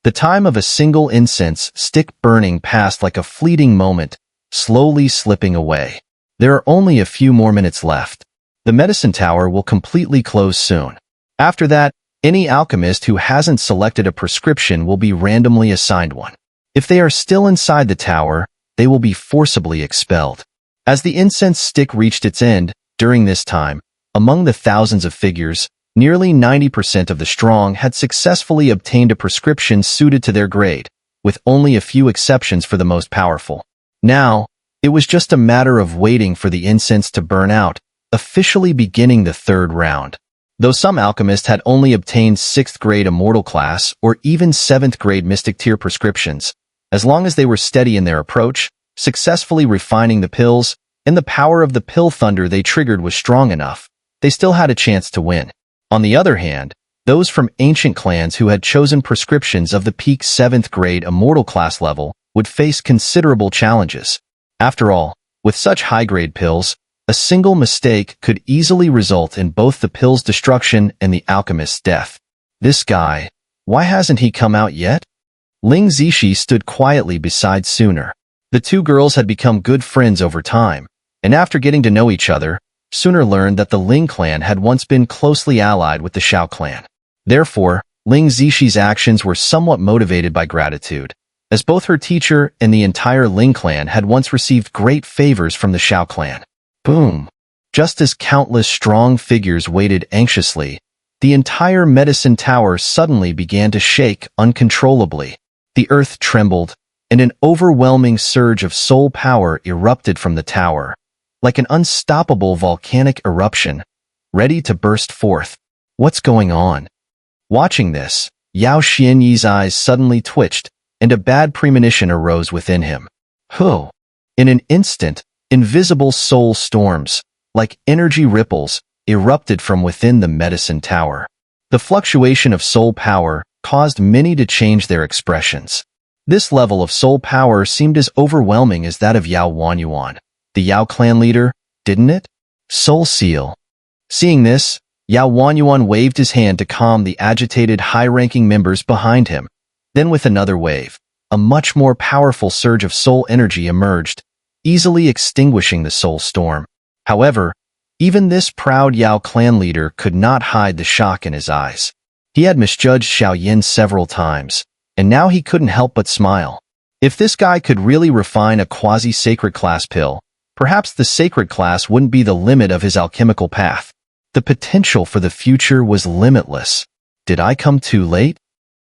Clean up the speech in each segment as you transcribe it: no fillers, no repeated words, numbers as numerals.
The time of a single incense stick burning passed like a fleeting moment, slowly slipping away. There are only a few more minutes left. The medicine tower will completely close soon. After that, any alchemist who hasn't selected a prescription will be randomly assigned one. If they are still inside the tower, they will be forcibly expelled. As the incense stick reached its end, during this time, among the thousands of figures, nearly 90% of the strong had successfully obtained a prescription suited to their grade, with only a few exceptions for the most powerful. Now, it was just a matter of waiting for the incense to burn out, officially beginning the third round. Though some alchemists had only obtained 6th grade immortal class or even 7th grade mystic tier prescriptions, as long as they were steady in their approach, successfully refining the pills, and the power of the pill thunder they triggered was strong enough, they still had a chance to win. On the other hand, those from ancient clans who had chosen prescriptions of the peak 7th grade immortal class level would face considerable challenges. After all, with such high-grade pills, a single mistake could easily result in both the pill's destruction and the alchemist's death. This guy, why hasn't he come out yet? Ling Zishi stood quietly beside Xun'er. The two girls had become good friends over time, and after getting to know each other, Xun'er learned that the Ling clan had once been closely allied with the Xiao clan. Therefore, Ling Zishi's actions were somewhat motivated by gratitude, as both her teacher and the entire Ling clan had once received great favors from the Xiao clan. Boom! Just as countless strong figures waited anxiously, the entire medicine tower suddenly began to shake uncontrollably. The earth trembled, and an overwhelming surge of soul power erupted from the tower, like an unstoppable volcanic eruption, ready to burst forth. What's going on? Watching this, Yao Xianyi's eyes suddenly twitched, and a bad premonition arose within him. Huh! In an instant, invisible soul storms, like energy ripples, erupted from within the medicine tower. The fluctuation of soul power caused many to change their expressions. This level of soul power seemed as overwhelming as that of Yao Wanyuan, the Yao clan leader, didn't it? Soul Seal. Seeing this, Yao Wanyuan waved his hand to calm the agitated high-ranking members behind him. Then with another wave, a much more powerful surge of soul energy emerged, easily extinguishing the soul storm. However, even this proud Yao clan leader could not hide the shock in his eyes. He had misjudged Xiao Yen several times, and now he couldn't help but smile. If this guy could really refine a quasi-sacred class pill, perhaps the sacred class wouldn't be the limit of his alchemical path. The potential for the future was limitless. Did I come too late?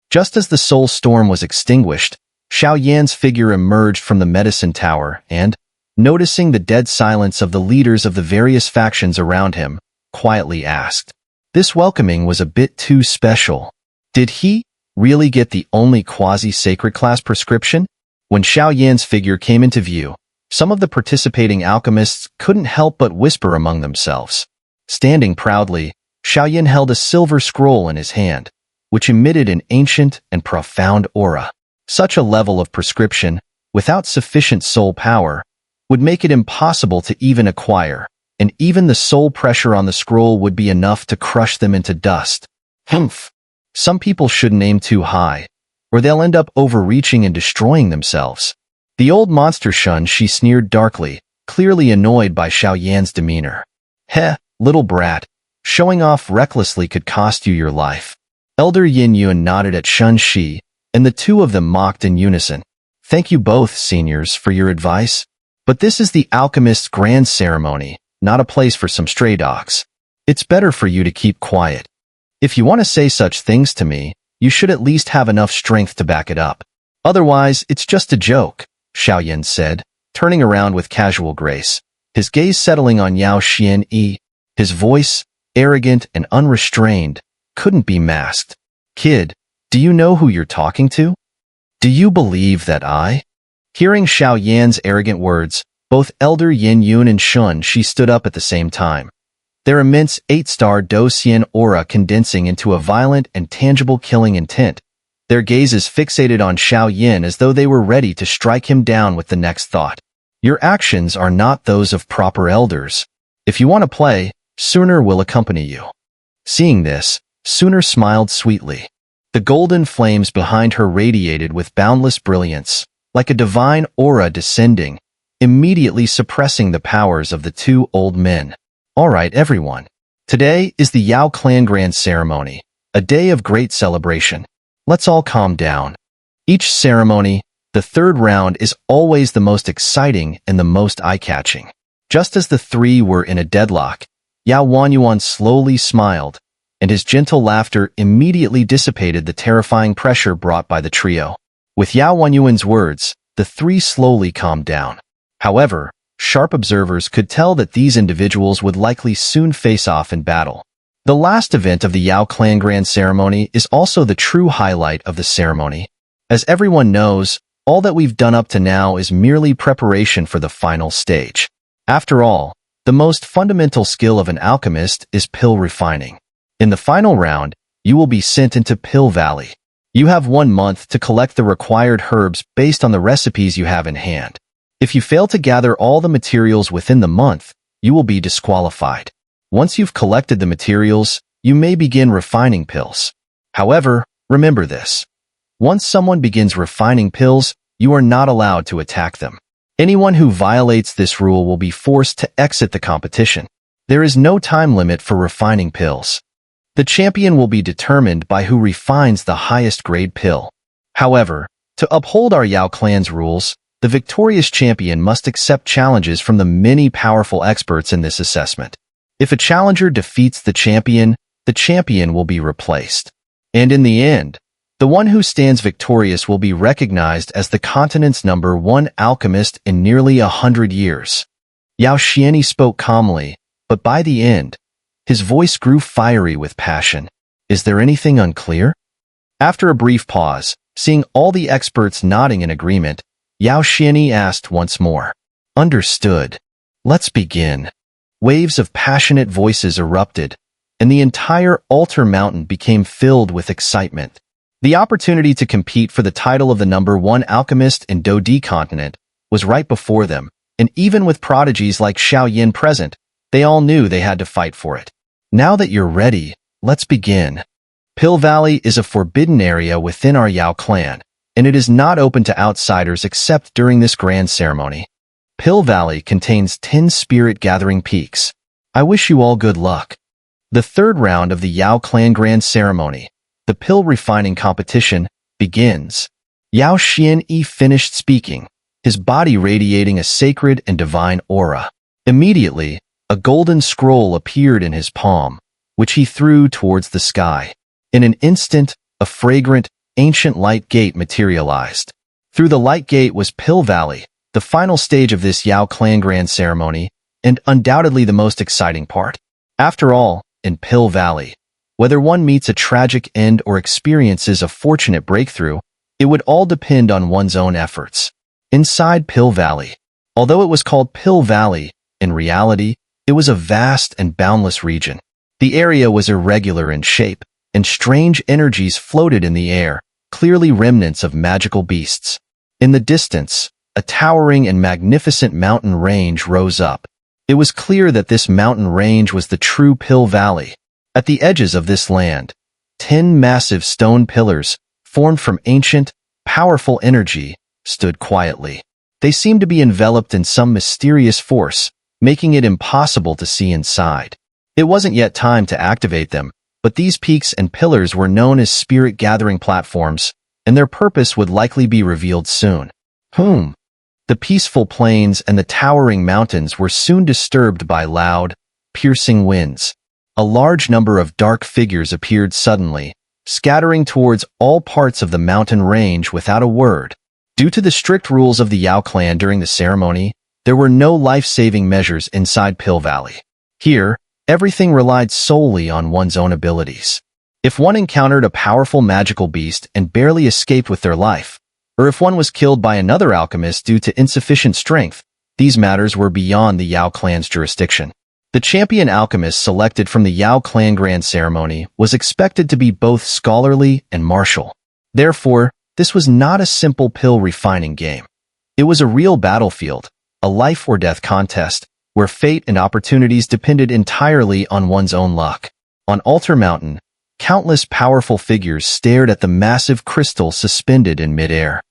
Just as the soul storm was extinguished, Xiao Yan's figure emerged from the medicine tower and, noticing the dead silence of the leaders of the various factions around him, quietly asked. This welcoming was a bit too special. Did he really get the only quasi-sacred class prescription? When Xiao Yan's figure came into view, some of the participating alchemists couldn't help but whisper among themselves. Standing proudly, Xiao Yen held a silver scroll in his hand, which emitted an ancient and profound aura. Such a level of prescription, without sufficient soul power, would make it impossible to even acquire, and even the soul pressure on the scroll would be enough to crush them into dust. Humph! Some people shouldn't aim too high, or they'll end up overreaching and destroying themselves. The old monster shunned, she sneered darkly, clearly annoyed by Xiao Yan's demeanor. Heh, little brat, showing off recklessly could cost you your life. Elder Yin Yun nodded at Shun Shi, and the two of them mocked in unison. Thank you both, seniors, for your advice. But this is the alchemist's grand ceremony, not a place for some stray dogs. It's better for you to keep quiet. If you want to say such things to me, you should at least have enough strength to back it up. Otherwise, it's just a joke, Xiao Yen said, turning around with casual grace, his gaze settling on Yao Xianyi. His voice, arrogant and unrestrained, couldn't be masked. Kid, do you know who you're talking to? Do you believe that I? Hearing Xiao Yan's arrogant words, both Elder Yin Yun and Shun Shi stood up at the same time, their immense 8-star Do Xian aura condensing into a violent and tangible killing intent, their gazes fixated on Xiao Yen as though they were ready to strike him down with the next thought. Your actions are not those of proper elders. If you want to play, Xun'er will accompany you. Seeing this, Xun'er smiled sweetly. The golden flames behind her radiated with boundless brilliance, like a divine aura descending, immediately suppressing the powers of the two old men. All right, everyone. Today is the Yao Clan Grand Ceremony, a day of great celebration. Let's all calm down. Each ceremony, the third round, is always the most exciting and the most eye-catching. Just as the three were in a deadlock, Yao Wanyuan slowly smiled, and his gentle laughter immediately dissipated the terrifying pressure brought by the trio. With Yao Wanyuan's words, the three slowly calmed down. However, sharp observers could tell that these individuals would likely soon face off in battle. The last event of the Yao Clan Grand Ceremony is also the true highlight of the ceremony. As everyone knows, all that we've done up to now is merely preparation for the final stage. After all, the most fundamental skill of an alchemist is pill refining. In the final round, you will be sent into Pill Valley. You have 1 month to collect the required herbs based on the recipes you have in hand. If you fail to gather all the materials within the month, you will be disqualified. Once you've collected the materials, you may begin refining pills. However, remember this. Once someone begins refining pills, you are not allowed to attack them. Anyone who violates this rule will be forced to exit the competition. There is no time limit for refining pills. The champion will be determined by who refines the highest grade pill. However, to uphold our Yao Clan's rules, the victorious champion must accept challenges from the many powerful experts in this assessment. If a challenger defeats the champion will be replaced. And in the end, the one who stands victorious will be recognized as the continent's #1 alchemist in nearly 100 years. Yao Xian spoke calmly, but by the end, his voice grew fiery with passion. Is there anything unclear? After a brief pause, seeing all the experts nodding in agreement, Yao Xian asked once more. Understood. Let's begin. Waves of passionate voices erupted, and the entire altar mountain became filled with excitement. The opportunity to compete for the title of the #1 alchemist in Dodi continent was right before them, and even with prodigies like Xiao Yen present, they all knew they had to fight for it. Now that you're ready, let's begin. Pill Valley is a forbidden area within our Yao clan, and it is not open to outsiders except during this grand ceremony. Pill Valley contains 10 spirit-gathering peaks. I wish you all good luck. The third round of the Yao Clan Grand Ceremony, the pill refining competition, begins. Yao Xian finished speaking, his body radiating a sacred and divine aura. Immediately, a golden scroll appeared in his palm, which he threw towards the sky. In an instant, a fragrant, ancient light gate materialized. Through the light gate was Pill Valley, the final stage of this Yao Clan Grand Ceremony, and undoubtedly the most exciting part. After all, in Pill Valley, whether one meets a tragic end or experiences a fortunate breakthrough, it would all depend on one's own efforts. Inside Pill Valley, although it was called Pill Valley, in reality, it was a vast and boundless region. The area was irregular in shape, and strange energies floated in the air, clearly remnants of magical beasts. In the distance, a towering and magnificent mountain range rose up. It was clear that this mountain range was the true Pill Valley. At the edges of this land, 10 massive stone pillars, formed from ancient, powerful energy, stood quietly. They seemed to be enveloped in some mysterious force, making it impossible to see inside. It wasn't yet time to activate them, but these peaks and pillars were known as spirit-gathering platforms, and their purpose would likely be revealed soon. The peaceful plains and the towering mountains were soon disturbed by loud, piercing winds. A large number of dark figures appeared suddenly, scattering towards all parts of the mountain range without a word. Due to the strict rules of the Yao clan during the ceremony, there were no life-saving measures inside Pill Valley. Here, everything relied solely on one's own abilities. If one encountered a powerful magical beast and barely escaped with their life, or if one was killed by another alchemist due to insufficient strength, these matters were beyond the Yao clan's jurisdiction. The champion alchemist selected from the Yao Clan Grand Ceremony was expected to be both scholarly and martial. Therefore, this was not a simple pill refining game. It was a real battlefield, a life-or-death contest, where fate and opportunities depended entirely on one's own luck. On Altar Mountain, countless powerful figures stared at the massive crystal suspended in midair.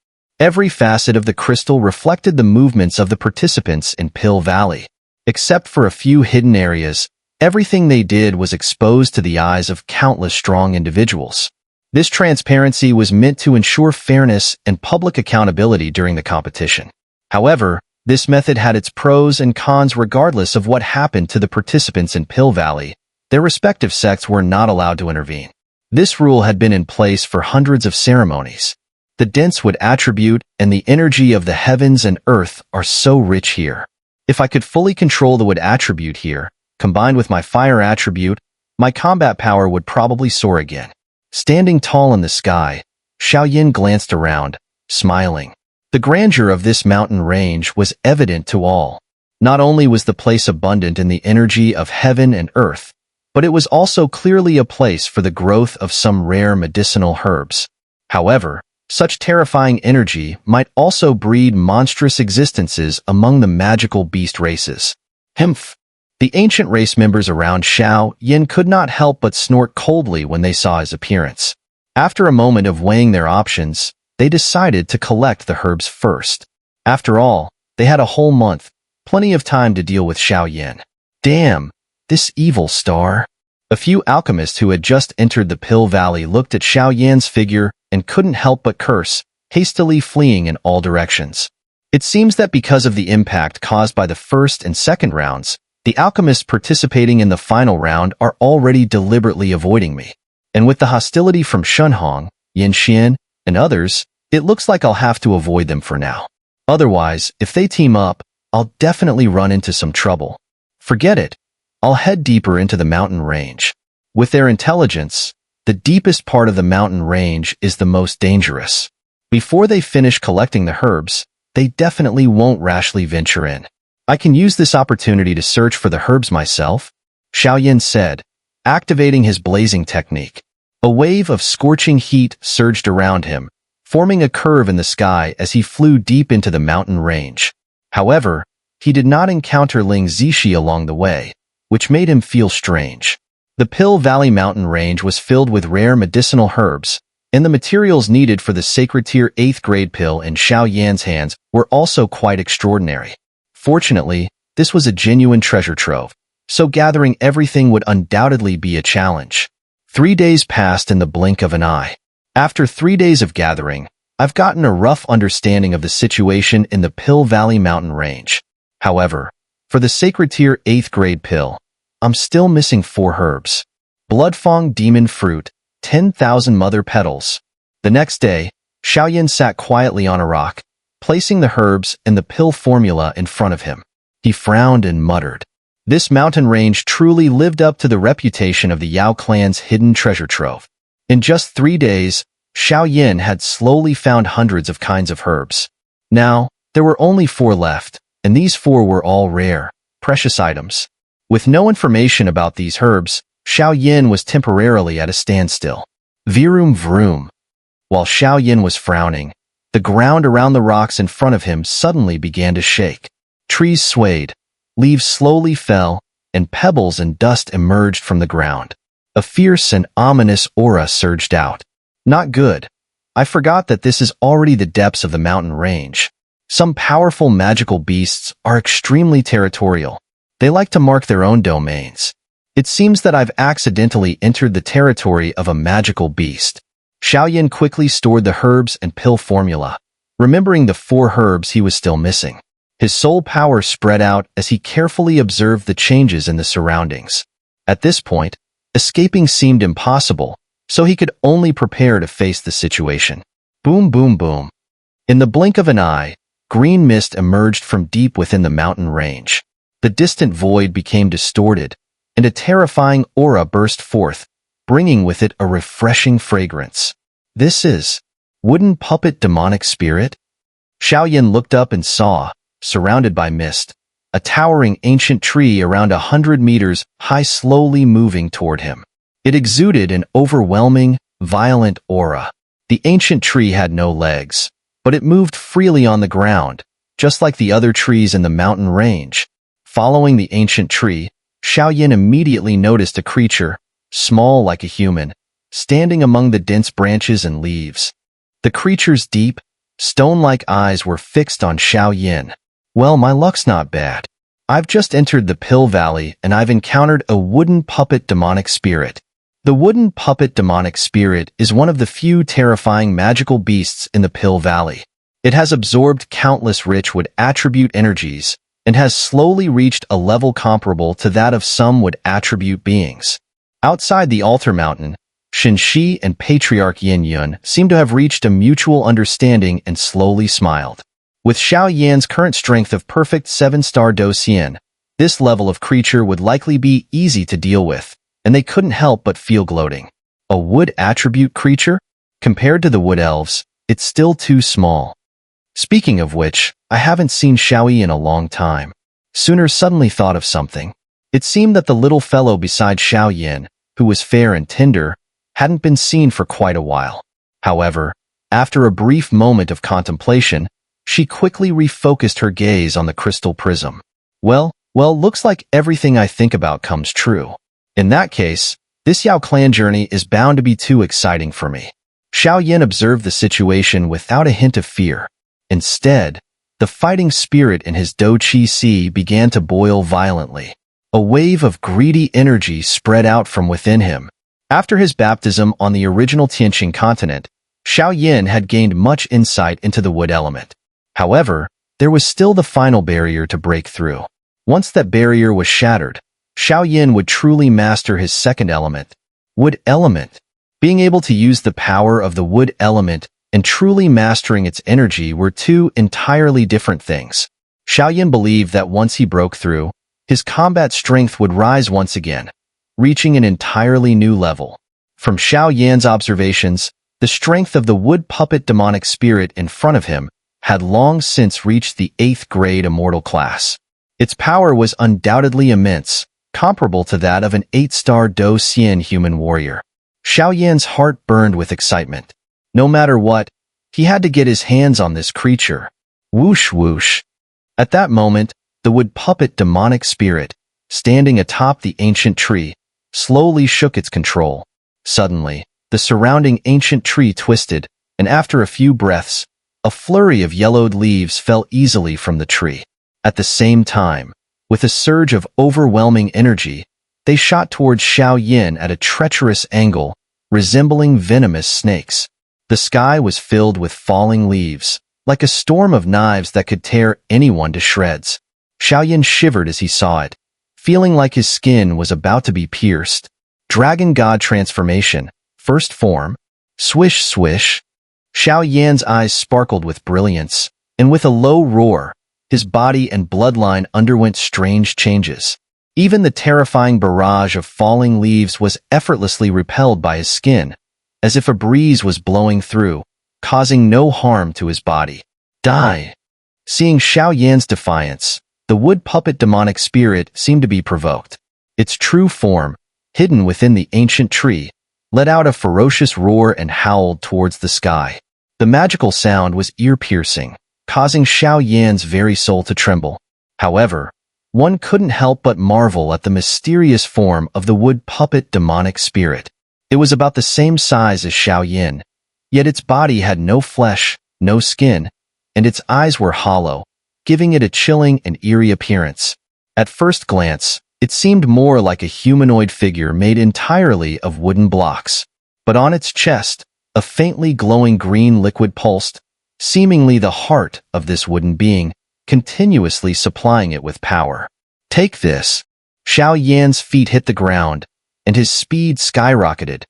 Every facet of the crystal reflected the movements of the participants in Pill Valley. Except for a few hidden areas, everything they did was exposed to the eyes of countless strong individuals. This transparency was meant to ensure fairness and public accountability during the competition. However, this method had its pros and cons regardless of what happened to the participants in Pill Valley. Their respective sects were not allowed to intervene. This rule had been in place for hundreds of ceremonies. The dense wood attribute and the energy of the heavens and earth are so rich here. If I could fully control the wood attribute here, combined with my fire attribute, my combat power would probably soar again. Standing tall in the sky, Xiao Yen glanced around, smiling. The grandeur of this mountain range was evident to all. Not only was the place abundant in the energy of heaven and earth, but it was also clearly a place for the growth of some rare medicinal herbs. However, such terrifying energy might also breed monstrous existences among the magical beast races. Humph! The ancient race members around Xiao Yen could not help but snort coldly when they saw his appearance. After a moment of weighing their options, they decided to collect the herbs first. After all, they had a whole month, plenty of time to deal with Xiao Yen. Damn, this evil star. A few alchemists who had just entered the Pill Valley looked at Xiao Yan's figure and couldn't help but curse, hastily fleeing in all directions. It seems that because of the impact caused by the first and second rounds, the alchemists participating in the final round are already deliberately avoiding me. And with the hostility from Shunhong, Yanxian, and others, it looks like I'll have to avoid them for now. Otherwise, if they team up, I'll definitely run into some trouble. Forget it. I'll head deeper into the mountain range. With their intelligence, the deepest part of the mountain range is the most dangerous. Before they finish collecting the herbs, they definitely won't rashly venture in. I can use this opportunity to search for the herbs myself, Xiao Yen said, activating his blazing technique. A wave of scorching heat surged around him, forming a curve in the sky as he flew deep into the mountain range. However, he did not encounter Ling Zishi along the way, which made him feel strange. The Pill Valley mountain range was filled with rare medicinal herbs, and the materials needed for the sacred tier 8th grade pill in Xiao Yan's hands were also quite extraordinary. Fortunately, this was a genuine treasure trove, so gathering everything would undoubtedly be a challenge. 3 days passed in the blink of an eye. After 3 days of gathering, I've gotten a rough understanding of the situation in the Pill Valley mountain range. However, for the sacred tier 8th grade pill, I'm still missing 4 herbs. Bloodfang demon fruit, 10,000 mother petals. The next day, Xiao Yen sat quietly on a rock, placing the herbs and the pill formula in front of him. He frowned and muttered. This mountain range truly lived up to the reputation of the Yao clan's hidden treasure trove. In just 3 days, Xiao Yen had slowly found hundreds of kinds of herbs. Now, there were only 4 left, and these 4 were all rare, precious items. With no information about these herbs, Xiao Yen was temporarily at a standstill. Vroom vroom. While Xiao Yen was frowning, the ground around the rocks in front of him suddenly began to shake. Trees swayed, leaves slowly fell, and pebbles and dust emerged from the ground. A fierce and ominous aura surged out. Not good. I forgot that this is already the depths of the mountain range. Some powerful magical beasts are extremely territorial. They like to mark their own domains. It seems that I've accidentally entered the territory of a magical beast. Xiao Yen quickly stored the herbs and pill formula, remembering the 4 herbs he was still missing. His soul power spread out as he carefully observed the changes in the surroundings. At this point, escaping seemed impossible, so he could only prepare to face the situation. Boom, boom, boom. In the blink of an eye, green mist emerged from deep within the mountain range. The distant void became distorted, and a terrifying aura burst forth, bringing with it a refreshing fragrance. This is wooden puppet demonic spirit? Xiao Yen looked up and saw, surrounded by mist, a towering ancient tree around 100 meters high slowly moving toward him. It exuded an overwhelming, violent aura. The ancient tree had no legs, but it moved freely on the ground, just like the other trees in the mountain range. Following the ancient tree, Xiao Yen immediately noticed a creature, small like a human, standing among the dense branches and leaves. The creature's deep, stone-like eyes were fixed on Xiao Yen. Well, my luck's not bad. I've just entered the Pill Valley and I've encountered a wooden puppet demonic spirit. The wooden puppet demonic spirit is one of the few terrifying magical beasts in the Pill Valley. It has absorbed countless rich wood attribute energies and has slowly reached a level comparable to that of some wood attribute beings. Outside the Altar Mountain, Shenxi and Patriarch Yin Yun seem to have reached a mutual understanding and slowly smiled. With Xiao Yan's current strength of perfect 7-star Dosien, this level of creature would likely be easy to deal with, and they couldn't help but feel gloating. A wood attribute creature? Compared to the wood elves, it's still too small. Speaking of which, I haven't seen Xiao in a long time. Xun'er suddenly thought of something. It seemed that the little fellow beside Xiao Yen, who was fair and tender, hadn't been seen for quite a while. However, after a brief moment of contemplation, she quickly refocused her gaze on the crystal prism. Well, looks like everything I think about comes true. In that case, this Yao clan journey is bound to be too exciting for me. Xiao Yen observed the situation without a hint of fear. Instead, the fighting spirit in his Do Chi Si began to boil violently. A wave of greedy energy spread out from within him. After his baptism on the original Tianqing continent, Xiao Yen had gained much insight into the wood element. However, there was still the final barrier to break through. Once that barrier was shattered, Xiao Yen would truly master his second element, wood element. Being able to use the power of the wood element and truly mastering its energy were two entirely different things. Xiao Yen believed that once he broke through, his combat strength would rise once again, reaching an entirely new level. From Xiao Yan's observations, the strength of the wood puppet demonic spirit in front of him had long since reached the 8th grade immortal class. Its power was undoubtedly immense, comparable to that of an 8-star Do Xian human warrior. Xiao Yan's heart burned with excitement. No matter what, he had to get his hands on this creature. Whoosh whoosh. At that moment, the wood puppet demonic spirit, standing atop the ancient tree, slowly shook its control. Suddenly, the surrounding ancient tree twisted, and after a few breaths, a flurry of yellowed leaves fell easily from the tree. At the same time, with a surge of overwhelming energy, they shot towards Xiao Yen at a treacherous angle, resembling venomous snakes. The sky was filled with falling leaves, like a storm of knives that could tear anyone to shreds. Xiao Yen shivered as he saw it, feeling like his skin was about to be pierced. Dragon God transformation, first form, swish swish. Xiao Yan's eyes sparkled with brilliance, and with a low roar, his body and bloodline underwent strange changes. Even the terrifying barrage of falling leaves was effortlessly repelled by his skin, as if a breeze was blowing through, causing no harm to his body. Die! Seeing Xiao Yan's defiance, the wood puppet demonic spirit seemed to be provoked. Its true form, hidden within the ancient tree, let out a ferocious roar and howled towards the sky. The magical sound was ear-piercing, causing Xiao Yan's very soul to tremble. However, one couldn't help but marvel at the mysterious form of the wood puppet demonic spirit. It was about the same size as Xiao Yen, yet its body had no flesh, no skin, and its eyes were hollow, giving it a chilling and eerie appearance. At first glance, it seemed more like a humanoid figure made entirely of wooden blocks. But on its chest, a faintly glowing green liquid pulsed, seemingly the heart of this wooden being, continuously supplying it with power. Take this. Xiao Yan's feet hit the ground, and his speed skyrocketed,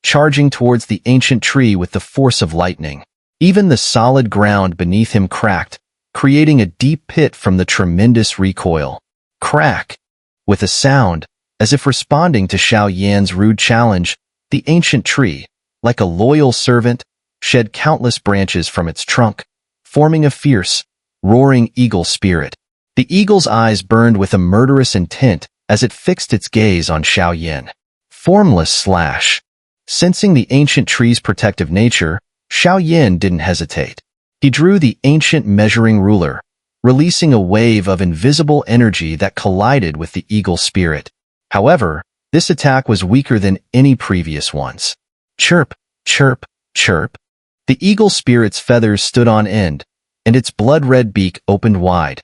charging towards the ancient tree with the force of lightning. Even the solid ground beneath him cracked, creating a deep pit from the tremendous recoil. Crack! With a sound, as if responding to Xiao Yan's rude challenge, the ancient tree, like a loyal servant, shed countless branches from its trunk, forming a fierce, roaring eagle spirit. The eagle's eyes burned with a murderous intent as it fixed its gaze on Xiao Yen. Formless slash. Sensing the ancient tree's protective nature, Xiao Yen didn't hesitate. He drew the ancient measuring ruler, releasing a wave of invisible energy that collided with the eagle spirit. However, this attack was weaker than any previous ones. Chirp, chirp, chirp. The eagle spirit's feathers stood on end, and its blood-red beak opened wide,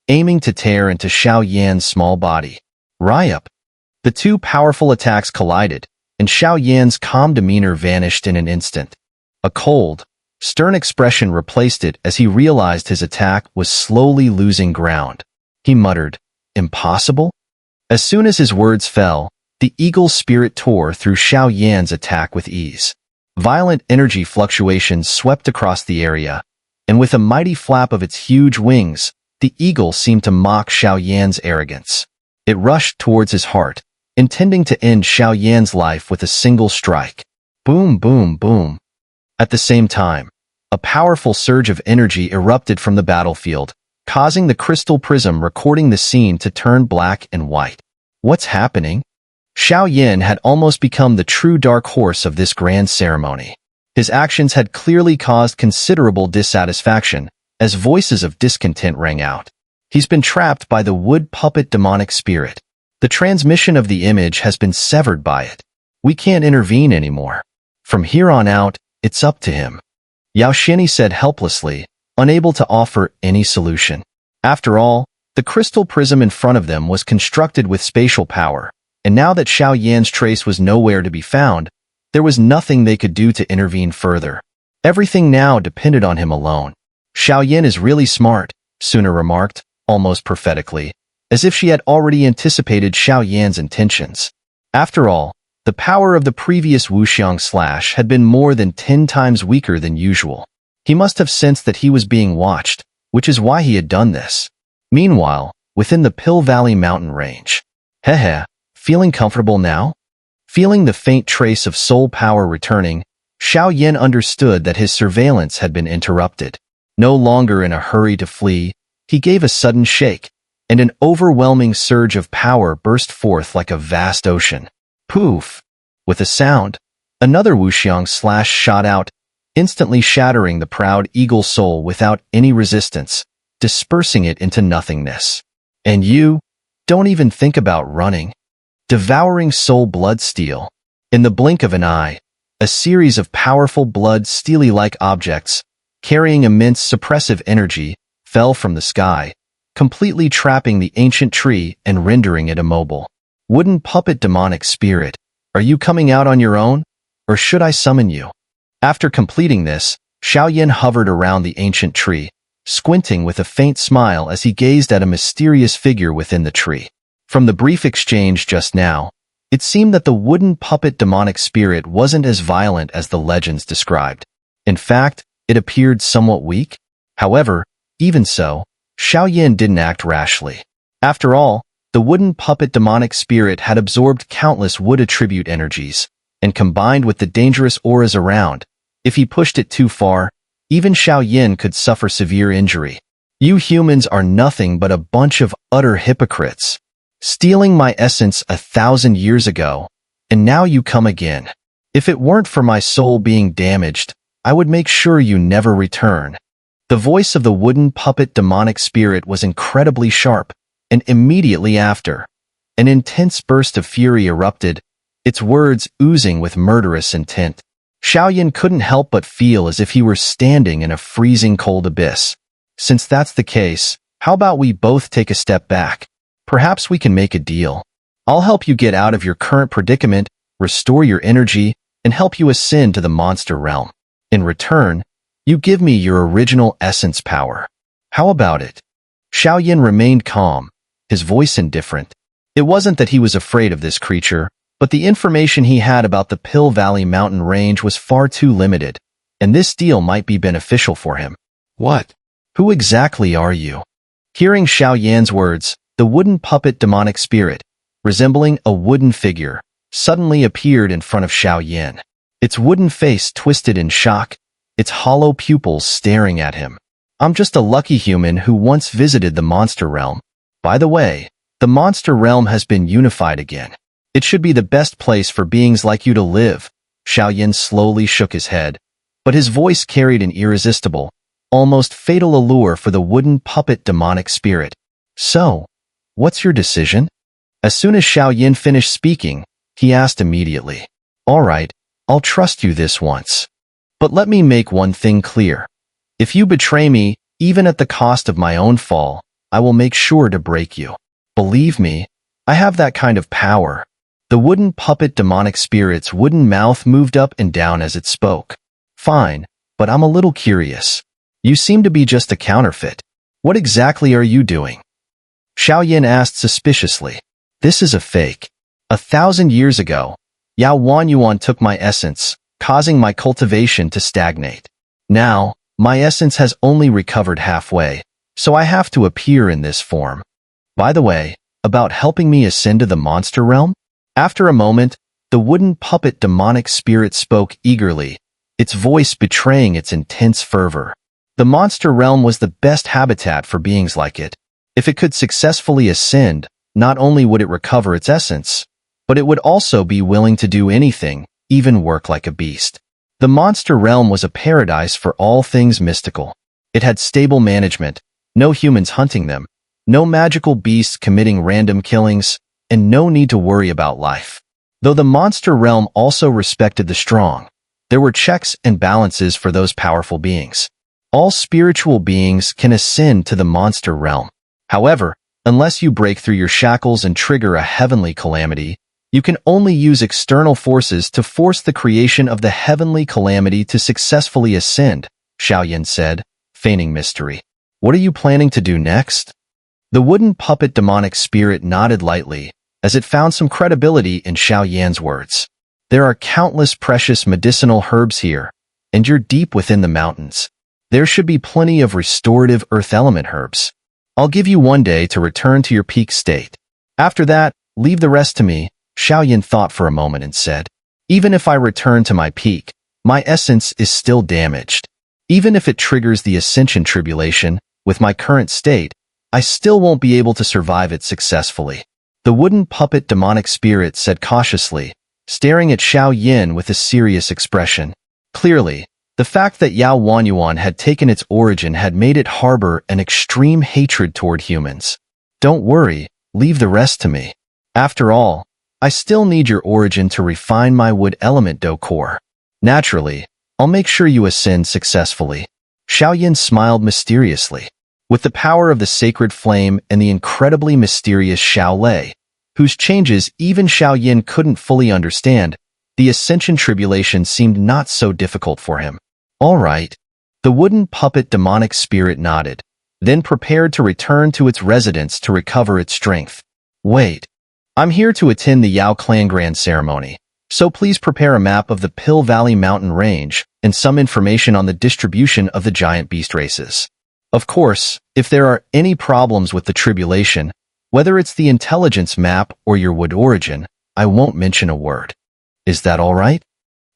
aiming to tear into Xiao Yan's small body. Ryup. The two powerful attacks collided, and Xiao Yan's calm demeanor vanished in an instant. A cold, stern expression replaced it as he realized his attack was slowly losing ground. He muttered, "Impossible?" As soon as his words fell, the eagle's spirit tore through Xiao Yan's attack with ease. Violent energy fluctuations swept across the area, and with a mighty flap of its huge wings, the eagle seemed to mock Xiao Yan's arrogance. It rushed towards his heart, intending to end Xiao Yan's life with a single strike. Boom, boom, boom. At the same time, a powerful surge of energy erupted from the battlefield, causing the crystal prism recording the scene to turn black and white. What's happening? Xiao Yen had almost become the true dark horse of this grand ceremony. His actions had clearly caused considerable dissatisfaction, as voices of discontent rang out. He's been trapped by the wood puppet demonic spirit. The transmission of the image has been severed by it. We can't intervene anymore. From here on out, it's up to him. Yao Shini said helplessly, unable to offer any solution. After all, the crystal prism in front of them was constructed with spatial power, and now that Xiao Yan's trace was nowhere to be found, there was nothing they could do to intervene further. Everything now depended on him alone. Xiao Yen is really smart, Xun'er remarked, almost prophetically, as if she had already anticipated Xiao Yan's intentions. After all, the power of the previous Wuxiang slash had been more than 10 times weaker than usual. He must have sensed that he was being watched, which is why he had done this. Meanwhile, within the Pill Valley mountain range. Hehe, feeling comfortable now? Feeling the faint trace of soul power returning, Xiao Yen understood that his surveillance had been interrupted. No longer in a hurry to flee, he gave a sudden shake, and an overwhelming surge of power burst forth like a vast ocean. Poof! With a sound, another Wuxiang slash shot out, instantly shattering the proud eagle soul without any resistance, dispersing it into nothingness. And you, don't even think about running. Devouring soul blood steel. In the blink of an eye, a series of powerful blood steely-like objects, carrying immense suppressive energy, fell from the sky, completely trapping the ancient tree and rendering it immobile. Wooden puppet demonic spirit, are you coming out on your own, or should I summon you? After completing this, Xiao Yen hovered around the ancient tree, squinting with a faint smile as he gazed at a mysterious figure within the tree. From the brief exchange just now, it seemed that the wooden puppet demonic spirit wasn't as violent as the legends described. In fact, it appeared somewhat weak. However, even so, Xiao Yen didn't act rashly. After all, the wooden puppet demonic spirit had absorbed countless wood attribute energies, and combined with the dangerous auras around, if he pushed it too far, even Xiao Yen could suffer severe injury. You humans are nothing but a bunch of utter hypocrites. Stealing my essence 1,000 years ago, and now you come again. If it weren't for my soul being damaged, I would make sure you never return. The voice of the wooden puppet demonic spirit was incredibly sharp, and immediately after, an intense burst of fury erupted, its words oozing with murderous intent. Xiao Yen couldn't help but feel as if he were standing in a freezing cold abyss. Since that's the case, how about we both take a step back? Perhaps we can make a deal. I'll help you get out of your current predicament, restore your energy, and help you ascend to the monster realm. In return, you give me your original essence power. How about it? Xiao Yen remained calm, his voice indifferent. It wasn't that he was afraid of this creature, but the information he had about the Pill Valley mountain range was far too limited, and this deal might be beneficial for him. What? Who exactly are you? Hearing Xiao Yan's words, the wooden puppet demonic spirit, resembling a wooden figure, suddenly appeared in front of Xiao Yen. Its wooden face twisted in shock, its hollow pupils staring at him. I'm just a lucky human who once visited the monster realm. By the way, the monster realm has been unified again. It should be the best place for beings like you to live. Xiao Yen slowly shook his head, but his voice carried an irresistible, almost fatal allure for the wooden puppet demonic spirit. So, what's your decision? As soon as Xiao Yen finished speaking, he asked immediately. All right, I'll trust you this once. But let me make one thing clear. If you betray me, even at the cost of my own fall, I will make sure to break you. Believe me, I have that kind of power. The wooden puppet demonic spirit's wooden mouth moved up and down as it spoke. Fine, but I'm a little curious. You seem to be just a counterfeit. What exactly are you doing? Xiao Yen asked suspiciously. This is a fake. 1,000 years ago, Yao Yuan took my essence, causing my cultivation to stagnate. Now, my essence has only recovered halfway, so I have to appear in this form. By the way, about helping me ascend to the monster realm? After a moment, the wooden puppet demonic spirit spoke eagerly, its voice betraying its intense fervor. The monster realm was the best habitat for beings like it. If it could successfully ascend, not only would it recover its essence, but it would also be willing to do anything, even work like a beast. The monster realm was a paradise for all things mystical. It had stable management, no humans hunting them, no magical beasts committing random killings, and no need to worry about life. Though the monster realm also respected the strong, there were checks and balances for those powerful beings. All spiritual beings can ascend to the monster realm. However, unless you break through your shackles and trigger a heavenly calamity, you can only use external forces to force the creation of the heavenly calamity to successfully ascend, Xiao Yen said, feigning mystery. What are you planning to do next? The wooden puppet demonic spirit nodded lightly, as it found some credibility in Xiao Yan's words. There are countless precious medicinal herbs here, and you're deep within the mountains. There should be plenty of restorative earth element herbs. I'll give you one day to return to your peak state. After that, leave the rest to me, Xiao Yen thought for a moment and said. Even if I return to my peak, my essence is still damaged. Even if it triggers the ascension tribulation, with my current state, I still won't be able to survive it successfully. The wooden puppet demonic spirit said cautiously, staring at Xiao Yen with a serious expression. Clearly, the fact that Yao Yuan had taken its origin had made it harbor an extreme hatred toward humans. Don't worry, leave the rest to me. After all, I still need your origin to refine my wood element core. Naturally, I'll make sure you ascend successfully. Xiao Yen smiled mysteriously. With the power of the sacred flame and the incredibly mysterious Xiao Lei, whose changes even Xiao Yen couldn't fully understand, the ascension tribulation seemed not so difficult for him. All right. The wooden puppet demonic spirit nodded, then prepared to return to its residence to recover its strength. Wait. I'm here to attend the Yao Clan Grand Ceremony, so please prepare a map of the Pill Valley mountain range and some information on the distribution of the giant beast races. Of course, if there are any problems with the tribulation, whether it's the intelligence map or your wood origin, I won't mention a word. Is that all right?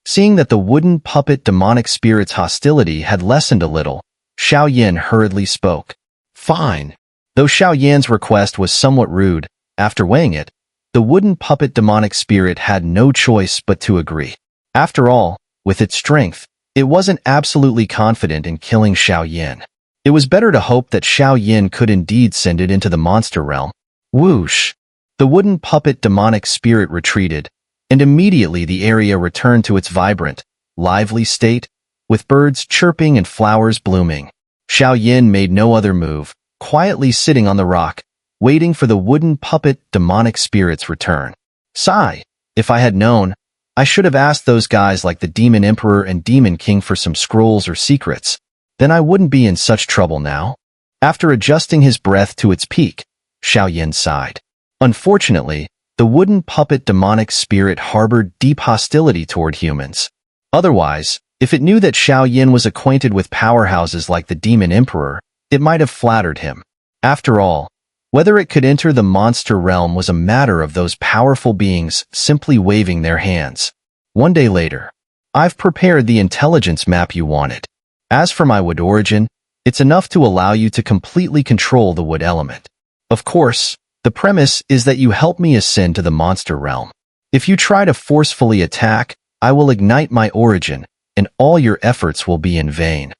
Seeing that the wooden puppet demonic spirit's hostility had lessened a little, Xiao Yen hurriedly spoke. Fine. Though Xiao Yan's request was somewhat rude, after weighing it, the wooden puppet demonic spirit had no choice but to agree. After all, with its strength, it wasn't absolutely confident in killing Xiao Yen. It was better to hope that Xiao Yen could indeed send it into the monster realm. Whoosh! The wooden puppet demonic spirit retreated, and immediately the area returned to its vibrant, lively state, with birds chirping and flowers blooming. Xiao Yen made no other move, quietly sitting on the rock, waiting for the wooden puppet demonic spirit's return. Sigh, if I had known, I should have asked those guys like the Demon Emperor and Demon King for some scrolls or secrets. Then I wouldn't be in such trouble now. After adjusting his breath to its peak, Xiao Yen sighed. Unfortunately, the wooden puppet demonic spirit harbored deep hostility toward humans. Otherwise, if it knew that Xiao Yen was acquainted with powerhouses like the Demon Emperor, it might have flattered him. After all, whether it could enter the monster realm was a matter of those powerful beings simply waving their hands. One day later, I've prepared the intelligence map you wanted. As for my wood origin, it's enough to allow you to completely control the wood element. Of course, the premise is that you help me ascend to the monster realm. If you try to forcefully attack, I will ignite my origin, and all your efforts will be in vain.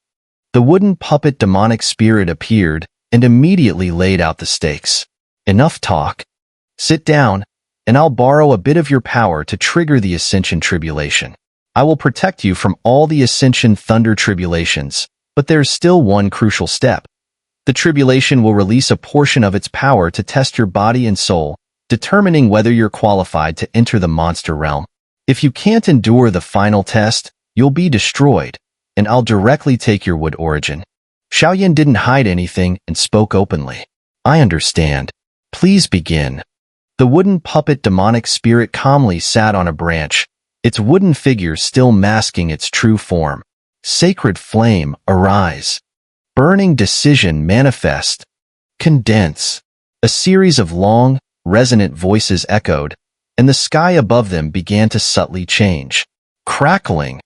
The wooden puppet demonic spirit appeared and immediately laid out the stakes. Enough talk. Sit down, and I'll borrow a bit of your power to trigger the ascension tribulation. I will protect you from all the ascension thunder tribulations, but there's still one crucial step. The tribulation will release a portion of its power to test your body and soul, determining whether you're qualified to enter the monster realm. If you can't endure the final test, you'll be destroyed, and I'll directly take your wood origin. Xiao Yen didn't hide anything and spoke openly. I understand. Please begin. The wooden puppet demonic spirit calmly sat on a branch, its wooden figure still masking its true form. Sacred flame, arise. Burning decision, manifest. Condense. A series of long, resonant voices echoed, and the sky above them began to subtly change. Crackling.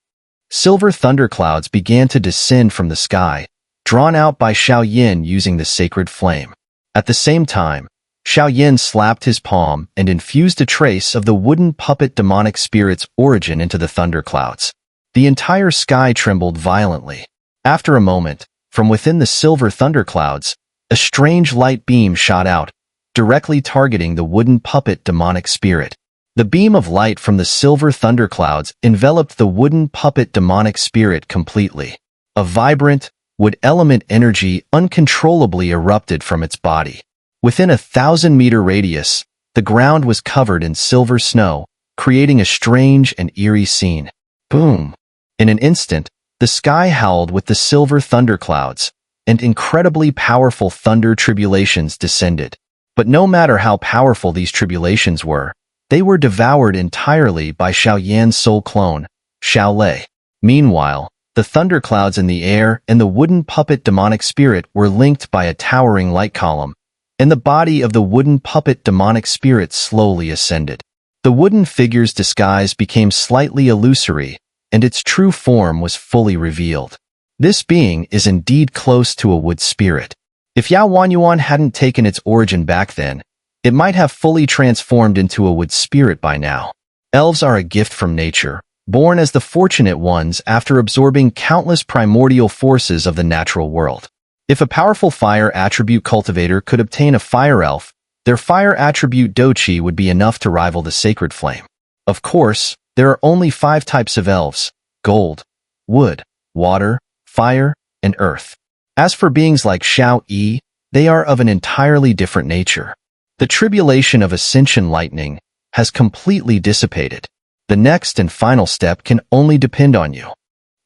Silver thunderclouds began to descend from the sky, drawn out by Xiao Yen using the sacred flame. At the same time, Xiao Yen slapped his palm and infused a trace of the wooden puppet demonic spirit's origin into the thunderclouds. The entire sky trembled violently. After a moment, from within the silver thunderclouds, a strange light beam shot out, directly targeting the wooden puppet demonic spirit. The beam of light from the silver thunderclouds enveloped the wooden puppet demonic spirit completely. A vibrant, wood element energy uncontrollably erupted from its body. Within a 1,000-meter radius, the ground was covered in silver snow, creating a strange and eerie scene. Boom! In an instant, the sky howled with the silver thunderclouds, and incredibly powerful thunder tribulations descended. But no matter how powerful these tribulations were, they were devoured entirely by Xiao Yan's soul clone, Xiao Lei. Meanwhile, the thunderclouds in the air and the wooden puppet demonic spirit were linked by a towering light column, and the body of the wooden puppet demonic spirit slowly ascended. The wooden figure's disguise became slightly illusory, and its true form was fully revealed. This being is indeed close to a wood spirit. If Yao Wanyuan hadn't taken its origin back then, it might have fully transformed into a wood spirit by now. Elves are a gift from nature, born as the fortunate ones after absorbing countless primordial forces of the natural world. If a powerful fire attribute cultivator could obtain a fire elf, their fire attribute dochi would be enough to rival the sacred flame. Of course, there are only 5 types of elves: gold, wood, water, fire, and earth. As for beings like Xiao Yi, they are of an entirely different nature. The tribulation of ascension lightning has completely dissipated. The next and final step can only depend on you.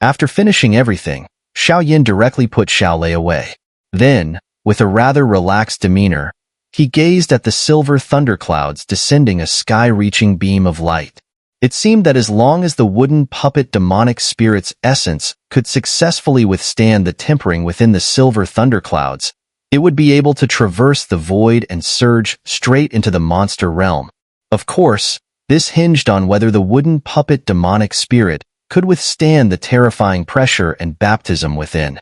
After finishing everything, Xiao Yen directly put Xiao Lei away. Then, with a rather relaxed demeanor, he gazed at the silver thunderclouds descending a sky-reaching beam of light. It seemed that as long as the wooden puppet demonic spirit's essence could successfully withstand the tempering within the silver thunderclouds, it would be able to traverse the void and surge straight into the monster realm. Of course, this hinged on whether the wooden puppet demonic spirit could withstand the terrifying pressure and baptism within.